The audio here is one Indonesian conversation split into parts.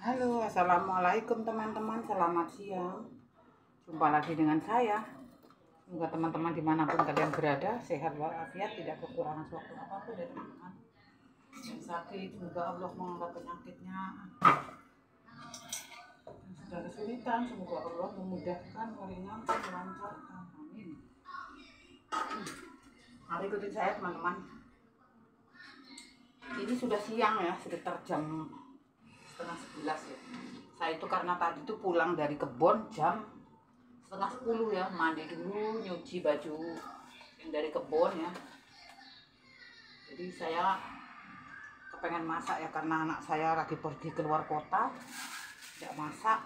Halo, assalamualaikum teman-teman, selamat siang. Jumpa lagi dengan saya. Semoga teman-teman dimanapun kalian berada sehat walafiat, tidak kekurangan suatu apapun ya teman-teman. Yang sakit semoga Allah mengangkat penyakitnya. Yang sudah kesulitan semoga Allah memudahkan, meringankan, melancarkan. Amin. Mari ikutin saya teman-teman. Ini sudah siang ya, sekitar jam setengah 11 ya. Saya itu karena tadi itu pulang dari kebun jam setengah 10 ya, mandi dulu, nyuci baju yang dari kebun ya. Jadi saya kepengen masak ya, karena anak saya lagi pergi keluar kota, tidak masak.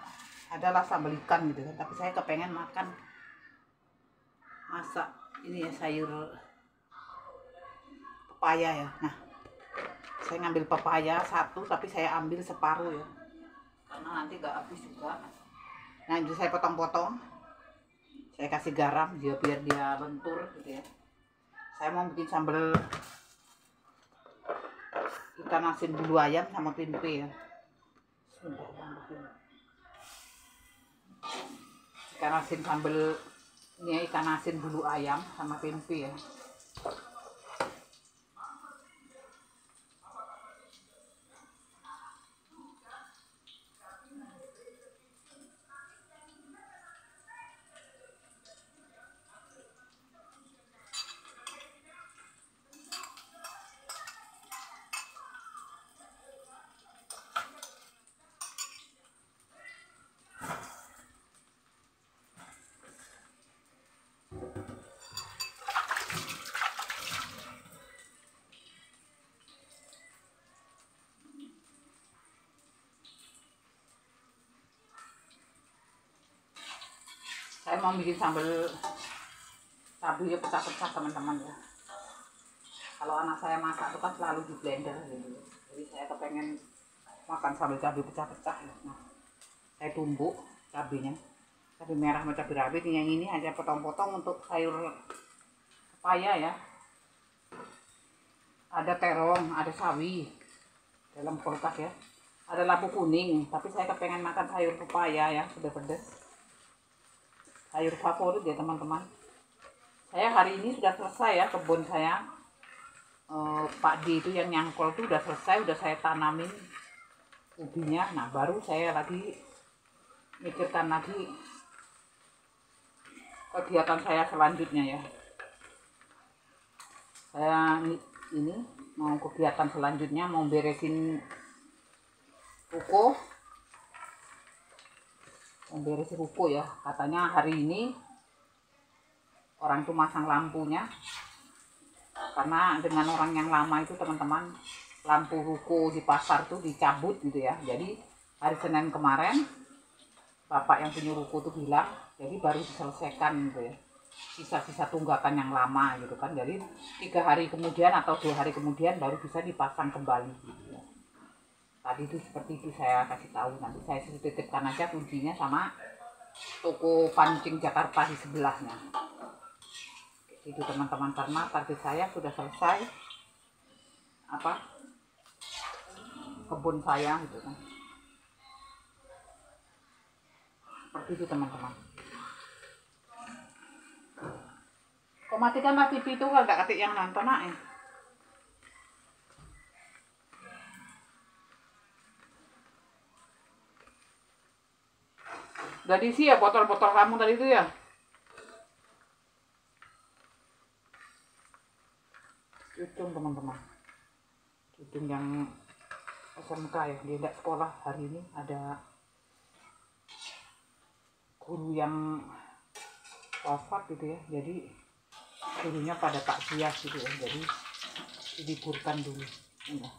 Adalah sambal ikan gitu kan, tapi saya kepengen makan masak ini ya, sayur pepaya ya. Nah, saya ngambil pepaya satu, tapi saya ambil separuh ya, karena nanti nggak habis juga. Nah, itu saya potong-potong, saya kasih garam ya biar dia lentur gitu ya. Saya mau bikin sambal ikan asin bulu ayam sama tempe ya. Ikan asin sambal ini, ikan asin bulu ayam sama tempe ya. Saya mau bikin sambal cabai pecah-pecah teman-teman ya. Kalau anak saya masak itu kan selalu di blender gitu. Jadi saya kepengen makan sambal cabai pecah-pecah ya. Nah, saya tumbuk cabainya, cabai merah sama cabai rawit. Yang ini aja potong-potong untuk sayur pepaya ya. Ada terong, ada sawi dalam kulkas ya. Ada labu kuning, tapi saya kepengen makan sayur pepaya ya, pedas-pedas. Sayur favorit ya teman-teman. Saya hari ini sudah selesai ya, kebun saya. Pak D itu yang nyangkol itu udah selesai, udah saya tanamin ubinya. Nah, baru saya lagi mikirkan lagi kegiatan saya selanjutnya ya. Saya ini mau kegiatan selanjutnya, mau beresin ruko. Beresin ruko ya, katanya hari ini orang tuh masang lampunya, karena dengan orang yang lama itu teman-teman, lampu ruko di pasar tuh dicabut gitu ya. Jadi hari Senin kemarin bapak yang punya ruko tuh bilang, jadi baru diselesaikan gitu ya, sisa-sisa tunggakan yang lama gitu kan. Jadi 3 hari kemudian atau 2 hari kemudian baru bisa dipasang kembali gitu ya. Tadi itu seperti itu saya kasih tahu. Nanti saya titipkan aja kuncinya sama toko pancing Jakarta di sebelahnya. Itu teman-teman, karena target saya sudah selesai kebun saya gitu kan. Seperti itu teman-teman. Kok matikan TV itu kalau gak ketik yang nonton ya. Udah diisi ya botol-botol kamu tadi itu ya. Cucung teman-teman, cucung yang SMK ya, dia tidak sekolah hari ini. Ada guru yang wafat gitu ya, jadi gurunya pada takziah gitu ya, jadi diliburkan dulu ya.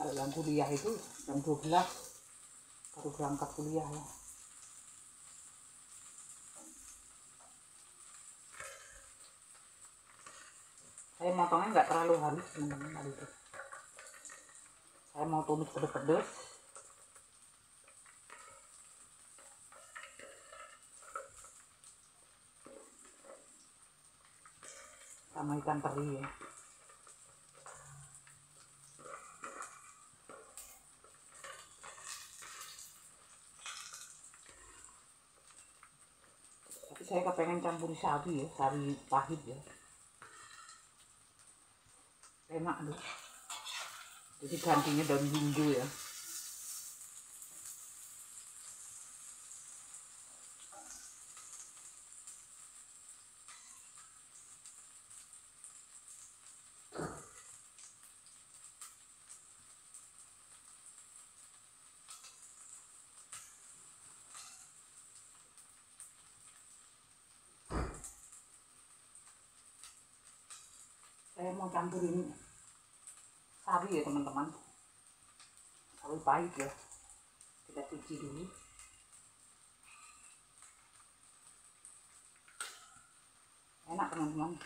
Kalau yang kuliah itu jam 12 baru berangkat kuliah ya. Saya motongnya nggak terlalu halus teman-teman tadi itu. Saya mau tumis pedes-pedes. Sama ikan teri ya. Tapi saya kepengen campur sari ya, sari pahit ya. Enak tuh. Jadi gantinya daun hijau ya. Saya mau campurin sari ya teman-teman. Sari pahit ya. Kita cuci dulu. Enak teman-teman.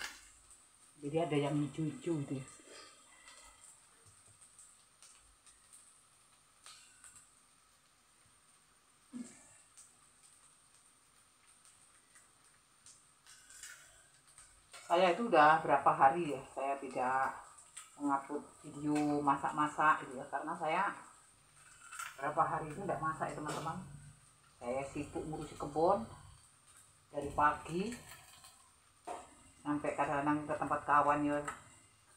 Jadi ada yang hijau-hijau gitu ya. Saya itu udah berapa hari ya saya tidak mengupload video masak-masak gitu ya, karena saya berapa hari itu tidak masak ya teman-teman. Saya sibuk ngurusi kebun dari pagi sampai kadang-kadang ke tempat kawan ya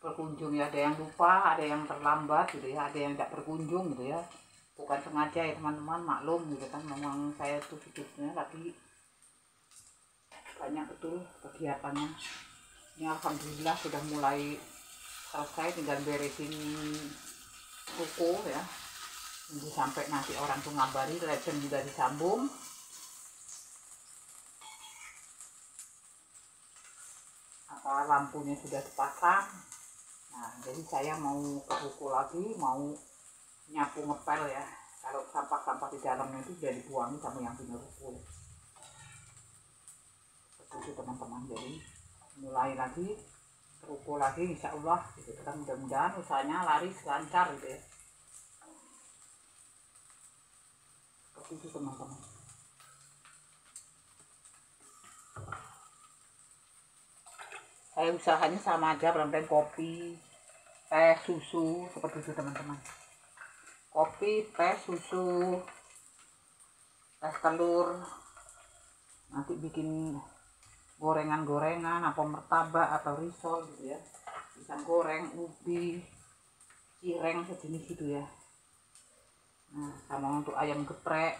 berkunjung ya, ada yang lupa, ada yang terlambat gitu ya, ada yang tidak berkunjung gitu ya, bukan sengaja ya teman-teman, maklum gitu kan, memang saya tuh hidupnya lagi banyak betul kegiatannya. Ini alhamdulillah sudah mulai selesai, tinggal beresin ruko ya. Tunggu sampai nanti orang tuh ngabari legend sudah disambung. Apa lampunya sudah dipasang. Nah, jadi saya mau ke ruko lagi, mau nyapu ngepel ya. Kalau sampah-sampah di dalamnya itu sudah dibuangi sama yang punya ruko. Begitu teman-teman, jadi mulai lagi ruko lagi insya Allah gitu kan, mudah-mudahan usahanya laris lancar gitu ya. Seperti itu teman-teman. Saya usahanya sama aja, berarti kopi, teh, susu, seperti itu teman-teman. Kopi, teh, susu, teh telur, nanti bikin gorengan-gorengan, apa martabak atau risol gitu ya, pisang goreng, ubi, cireng sejenis gitu ya. Nah, sama untuk ayam geprek,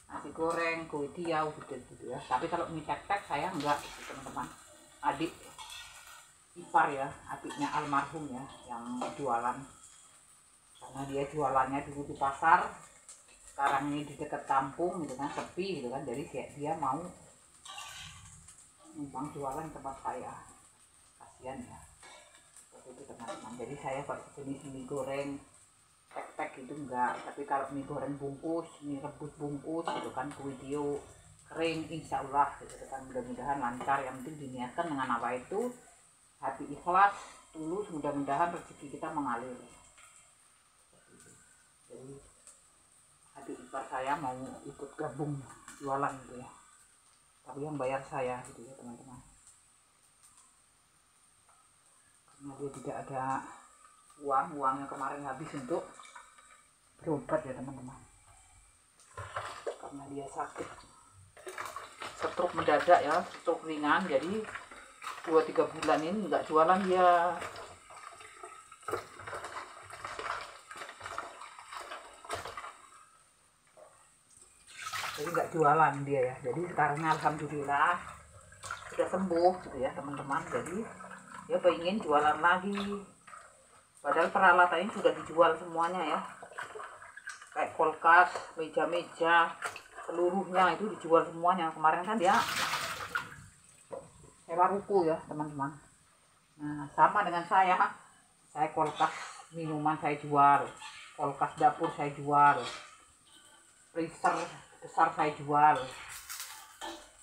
nasi goreng, kue tiaw gitu ya. Tapi kalau mie tek-tek saya enggak gitu teman-teman. Adik ipar ya, adiknya almarhum ya yang jualan, karena dia jualannya dulu di pasar, sekarang ini di dekat kampung gitu kan, sepi gitu kan, jadi dia mau numpang jualan tempat saya, kasihan ya. Seperti itu teman-teman. Jadi saya kalau jenis mie goreng tek-tek itu enggak, tapi kalau mie goreng bungkus, mie rebus bungkus gitu kan, kue tiaw kering, insya Allah gitu kan, mudah-mudahan lancar. Yang penting diniatkan dengan apa itu, hati ikhlas, tulus, mudah-mudahan rezeki kita mengalir. Jadi adik ipar saya mau ikut gabung jualan gitu ya, tapi yang bayar saya gitu ya teman-teman, karena dia tidak ada uangnya kemarin habis untuk berobat ya teman-teman, karena dia sakit stroke mendadak ya, stroke ringan, jadi 2-3 bulan ini nggak jualan dia. Jadi nggak jualan dia ya. Jadi sekarang alhamdulillah sudah sembuh gitu ya teman-teman. Jadi dia pengen jualan lagi. Padahal peralatannya sudah dijual semuanya ya. Kayak kulkas, meja-meja, seluruhnya itu dijual semuanya. Kemarin kan dia sewa ruko ya teman-teman. Nah, sama dengan saya kulkas minuman saya jual, kulkas dapur saya jual, freezer besar saya jual,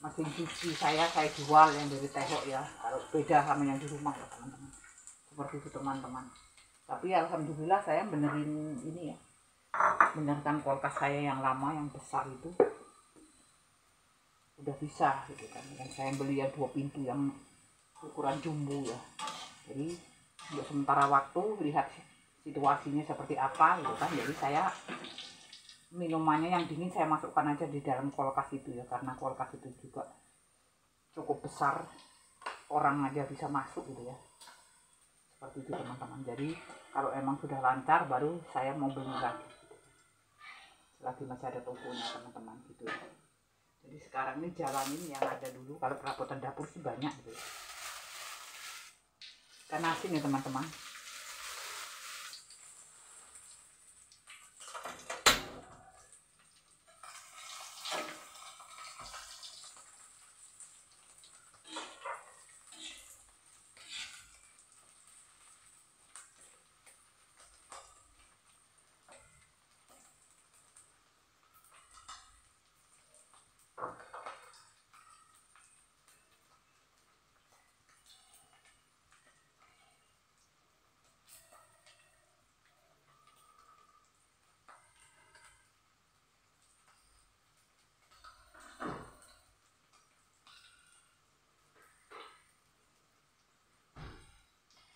mesin cuci saya jual yang dari Tehok ya, kalau beda sama yang di rumah ya teman-teman. Seperti itu teman-teman. Tapi alhamdulillah saya benerin ini ya, benerkan kulkas saya yang lama yang besar itu udah bisa gitu kan. Dan saya beli yang 2 pintu yang ukuran jumbo ya. Jadi untuk sementara waktu lihat situasinya seperti apa gitu kan. Jadi saya minumannya yang dingin saya masukkan aja di dalam kulkas itu ya, karena kulkas itu juga cukup besar, orang aja bisa masuk gitu ya. Seperti itu teman-teman. Jadi kalau emang sudah lancar baru saya mau beli lagi, selagi masih ada tokonya teman-teman gitu ya. Jadi sekarang ini jalanin yang ada dulu. Kalau perabotan dapur sih banyak gitu ya. Ikan asin ya teman-teman.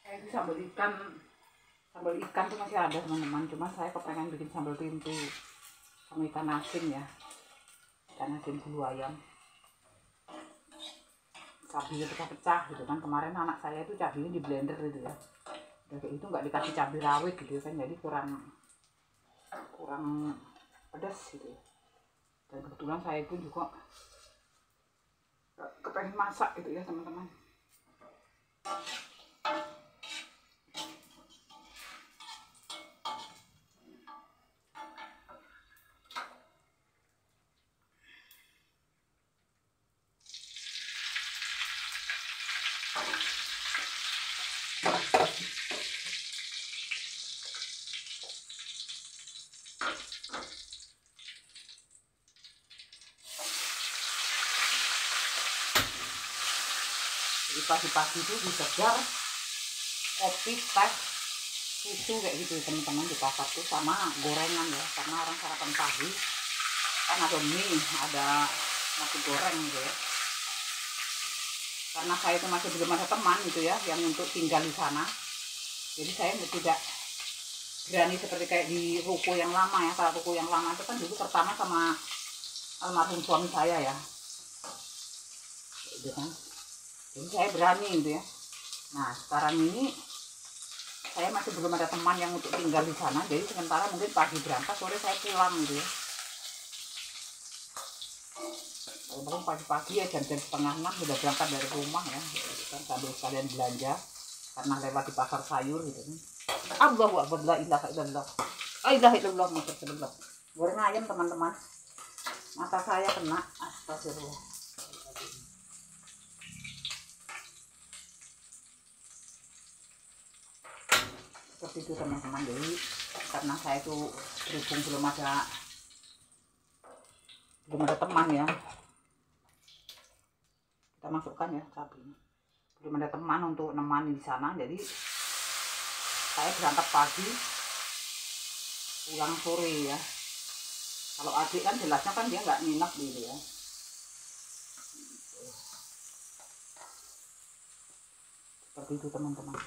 Saya itu sambal ikan tuh masih ada teman-teman. Cuma saya kepengen bikin sambal tempe sama ikan asin ya, ikan asin bulu ayam. Cabenya pecah-pecah gitu kan. Kemarin anak saya itu cabenya di blender gitu ya. Dan kayak itu nggak dikasih cabai rawit gitu kan, jadi kurang pedas gitu ya. Dan kebetulan saya pun juga kepengen masak gitu ya teman-teman. Jadi pagi-pagi itu disegar kopi, teh, susu kayak gitu teman-teman di pasar tuh, sama gorengan ya, karena orang sarapan pagi kan ada mie, ada nasi goreng gitu ya. Karena saya itu masih belum ada teman gitu ya yang untuk tinggal di sana, jadi saya tidak berani seperti kayak di ruko yang lama ya. Kalau ruko yang lama itu kan dulu pertama sama almarhum suami saya ya, gitu kan. Jadi saya berani gitu ya. Nah sekarang ini saya masih belum ada teman yang untuk tinggal di sana, jadi sementara mungkin pagi berangkat, sore saya pulang gitu ya. Kalau pagi-pagi ya jam-jam setengah 6 sudah berangkat dari rumah ya, gitu kan, sambil sekalian belanja karena lewat di pasar sayur gitu kan. Allahu akbar, la ilaha illallah, la ilaha illallah, masyaallah. Goreng ayam teman-teman, mata saya kena, astagfirullah. Seperti itu teman-teman. Jadi karena saya itu berhubung belum ada teman ya, kita masukkan ya cabenya, belum ada teman untuk nemani di sana, jadi saya berangkat pagi pulang sore ya. Kalau adik kan jelasnya kan dia nggak nginep gitu ya. Seperti itu teman-teman.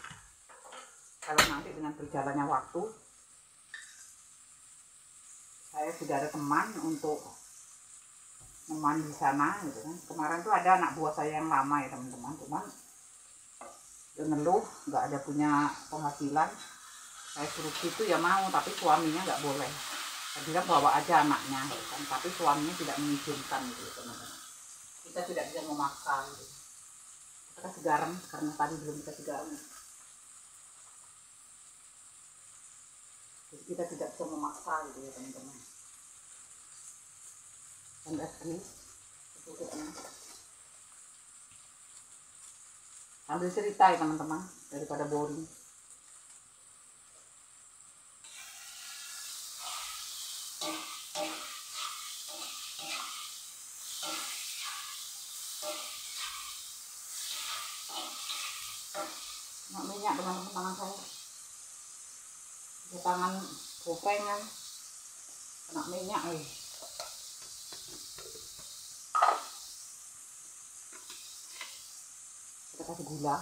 Kalau nanti dengan berjalannya waktu saya sudah ada teman untuk nemani di sana gitu kan. Kemarin tuh ada anak buah saya yang lama ya teman-teman, cuman dia ngeluh nggak ada punya penghasilan. Saya suruh gitu ya mau, tapi suaminya nggak boleh. Saya bilang bawa aja anaknya gitu kan, tapi suaminya tidak mengizinkan gitu teman-teman. Kita tidak bisa memaksa gitu. Kita kasih garam karena tadi belum dikasih garam. Jadi kita tidak bisa memaksa gitu ya teman-teman. Dan SG itu sambil cerita ya teman-teman, daripada boring. Minyak teman-teman, tangan saya. teman-teman, gopengan kena minyak kita kasih gula.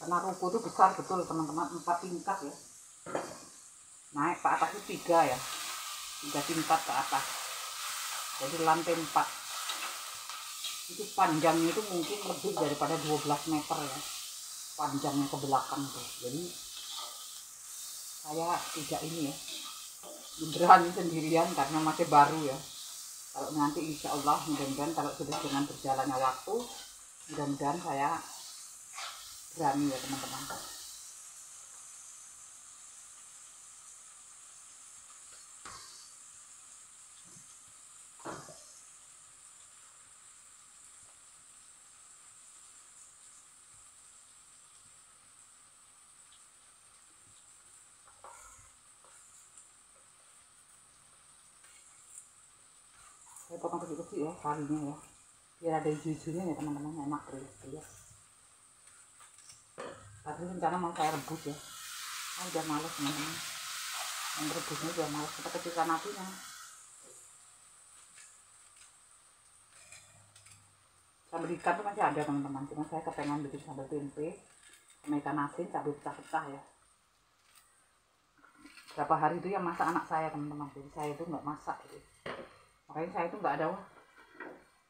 Karena ruko itu besar betul teman-teman, 4 tingkat ya, naik ke atas itu 3 ya, 3 tingkat ke atas, jadi lantai 4. Itu panjangnya itu mungkin lebih daripada 12 meter ya, panjangnya ke belakang tuh. Jadi saya tidak ini ya, berani sendirian karena masih baru ya. Kalau nanti insya Allah mudah-mudahan kalau sudah dengan berjalannya waktu, mudah-mudahan saya berani ya teman-teman. Saya potong kecil-kecil ya kalinya ya, biar ada hijau-hijaunya ya teman-teman, enak ya. Tadi rencana mau saya rebus ya, udah males teman-teman, yang rebusnya udah males, kita kecilkan apinya. Sambal ikan tuh masih ada teman-teman, cuma saya kepengen bikin sambal tempe sama ikan asin cabai pecah-pecah ya. Berapa hari itu yang masak anak saya teman-teman, jadi saya itu nggak masak gitu. Makanya saya itu nggak ada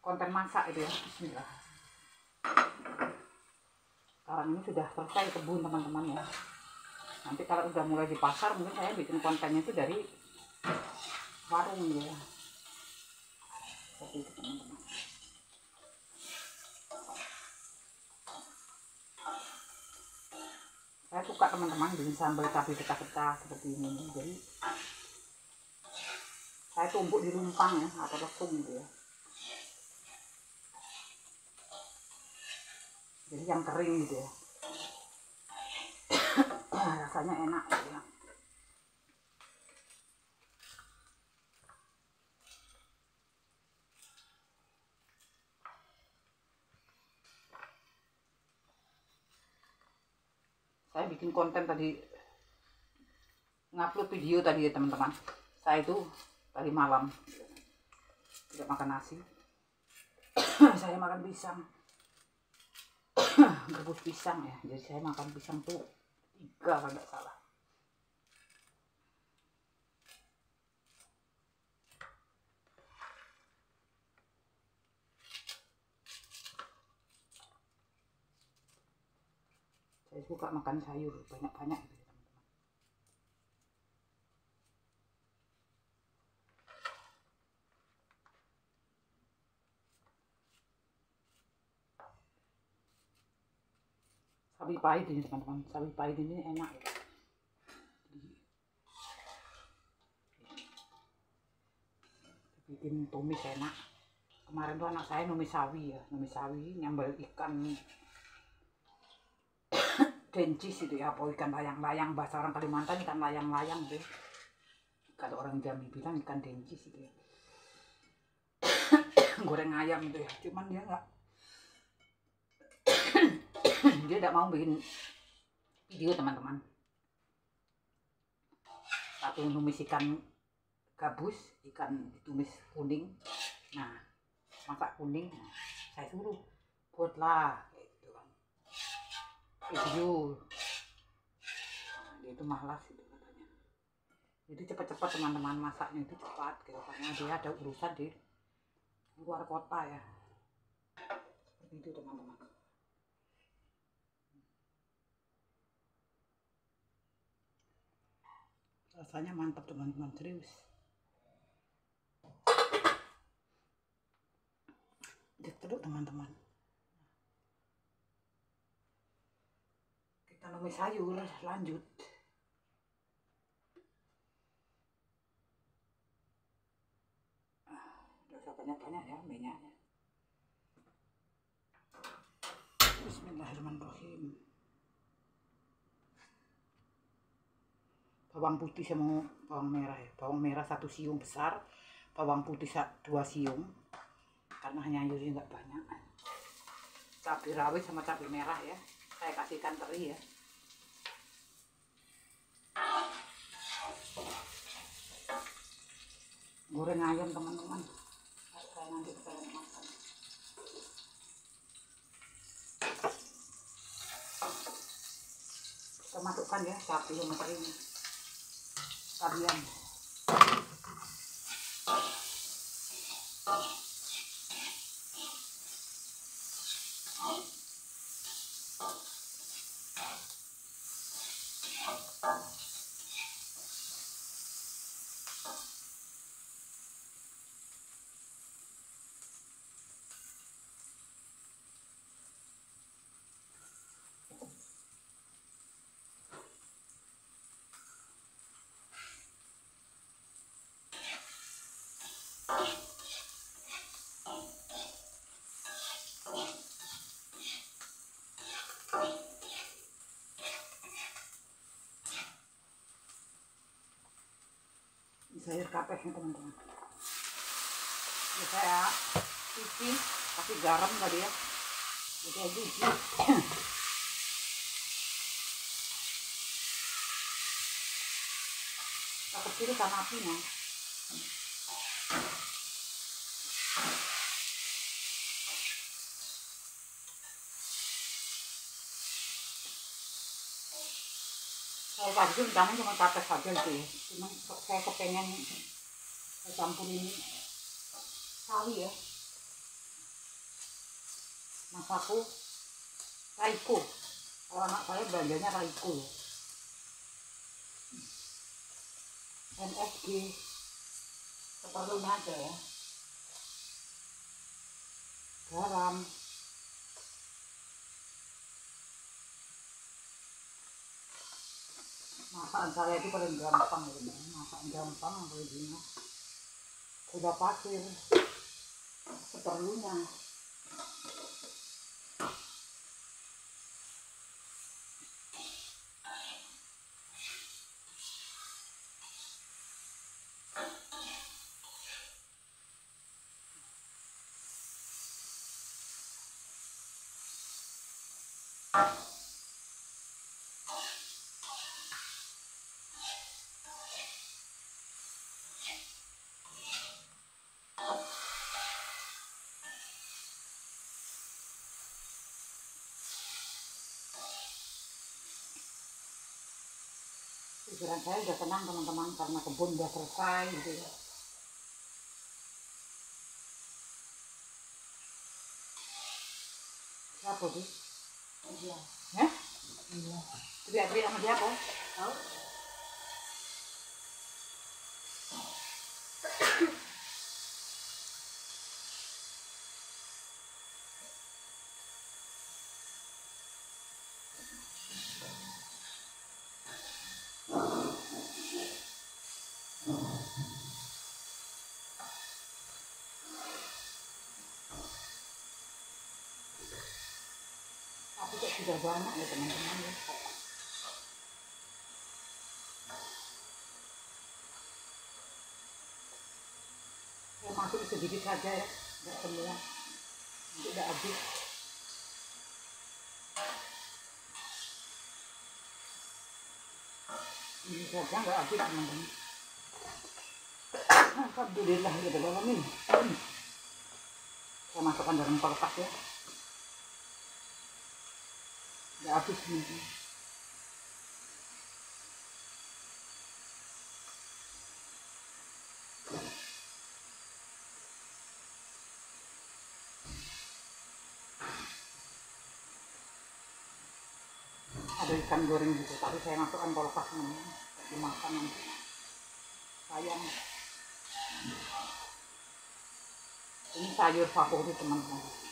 konten masak itu ya. Bismillah. Sekarang ini sudah selesai kebun teman-teman ya. Nanti kalau udah mulai di pasar mungkin saya bikin kontennya itu dari warung ya. Seperti itu teman-teman. Saya suka teman-teman bikin sambal cabai pecah-pecah seperti ini. Jadi saya tumbuk di lumpang ya atau lesung gitu ya. Jadi yang kering gitu ya. Rasanya enak gitu ya. Saya bikin konten tadi, ngupload video tadi ya teman-teman. Saya itu tadi malam tidak makan nasi. Saya makan pisang. Rebus pisang ya. Jadi saya makan pisang tuh 3 kalau nggak salah. Saya suka makan sayur banyak-banyak gitu ya teman-teman. Sawi pahit ini teman-teman, sawi pahit ini enak ya. Bikin tumis enak. Kemarin tuh anak saya numis sawi ya, numis sawi nyambal ikan dencis itu ya, apa ikan layang-layang, bahasa orang Kalimantan ikan layang-layang deh. Kalau orang Jambi bilang ikan dencis itu ya. Goreng ayam itu ya, cuman dia nggak dia tidak mau bikin video teman-teman. Satu numis ikan gabus, ikan ditumis kuning. Nah, masak kuning, saya suruh buatlah gitu kan video. Nah, dia itu malas itu katanya. Jadi cepat-cepat teman-teman, masaknya itu cepat gitu, karena dia ada urusan di luar kota ya. Seperti itu teman-teman. Rasanya mantap teman-teman, serius. Diteluk teman-teman. Kita numis sayur, lanjut. Udah usah banyak-banyak ya minyaknya. Bismillahirrahmanirrahim. Bawang putih sama bawang merah ya. Bawang merah 1 siung besar, bawang putih 2 siung karena sayurnya nggak banyak, cabai rawit sama cabai merah ya, saya kasihkan teri ya. Goreng ayam teman-teman, saya nanti pengen makan. Kita masukkan ya cabai sama terinya sekalian. Sayur kapeknya teman-teman, ya, saya cuci kasih garam tadi ya, jadi saya cuci. Kita kecilkan apinya. Saya tadi tuh rencananya cuma kapek saja gitu ya, cuma saya kepengen saya campurin sawi ya, masaku Raiko, kalau anak saya belanjanya Raiko ya, MSG seperlunya aja ya, garam, masakan saya itu paling gampang ya, masakan gampang begini, gula pasir seperlunya. Pikiran saya udah tenang teman-teman, karena kebun udah selesai gitu ya. Siapa sih? Iya. Ya? Iya. Teriak-teriak sama siapa? Tahu? Tapi kok sudah banyak ya teman-teman ya. Saya masuk sedikit saja ya, nggak semua, nanti udah habis. Ini saja nggak habis teman-teman. Alhamdulillah ya alamin. Saya masukkan dalam kulkas ya. Nggak habis ini. Ada ikan goreng gitu, tapi saya masukkan kulkas ini, dimakan nanti. Sayang. Ini sayur favorit teman-teman.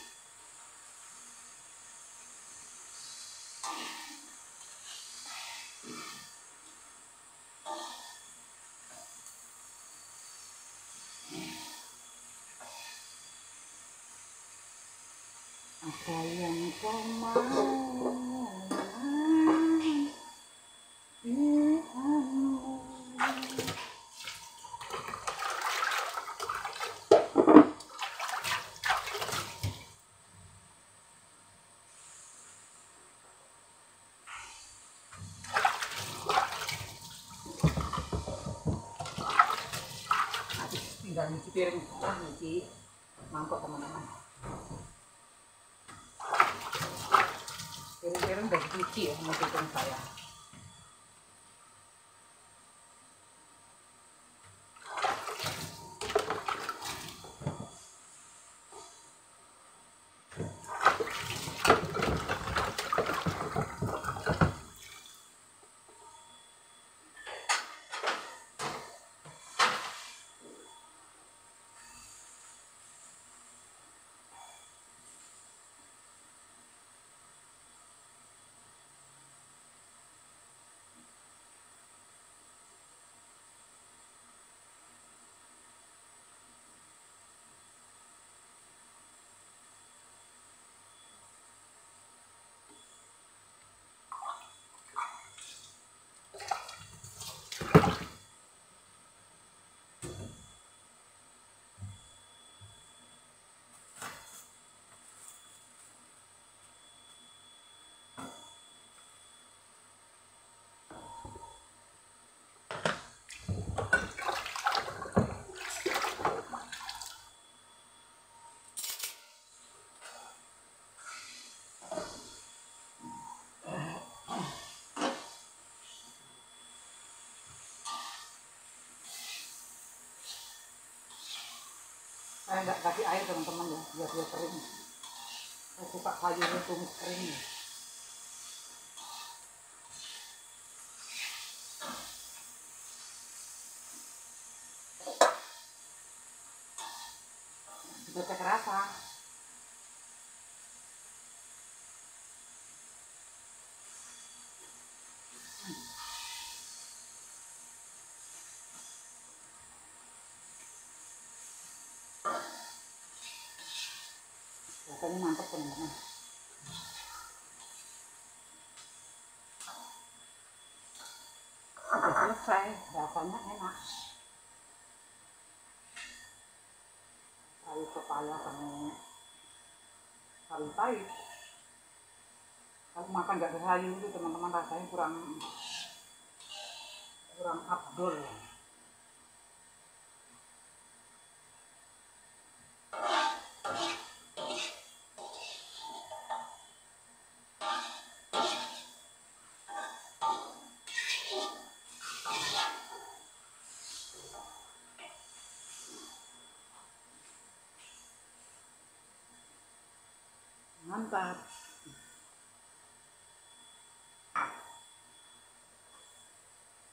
Apa yang kau mau? nyuci piring, nyuci mangkok teman-teman. Piring-piring udah dicuci ya sama piring saya. Saya nggak kasih air teman-teman ya, biar dia kering. Saya suka sayurnya tumis kering. Sudah cek rasa. Rasanya mantap teman-teman. Sudah selesai, rasanya enak. Sayur pepaya sama sayur pahit. Kalau makan nggak ada sayur itu teman-teman rasanya kurang afdol. Mantap.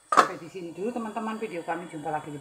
Sampai di sini dulu teman-teman video kami, jumpa lagi.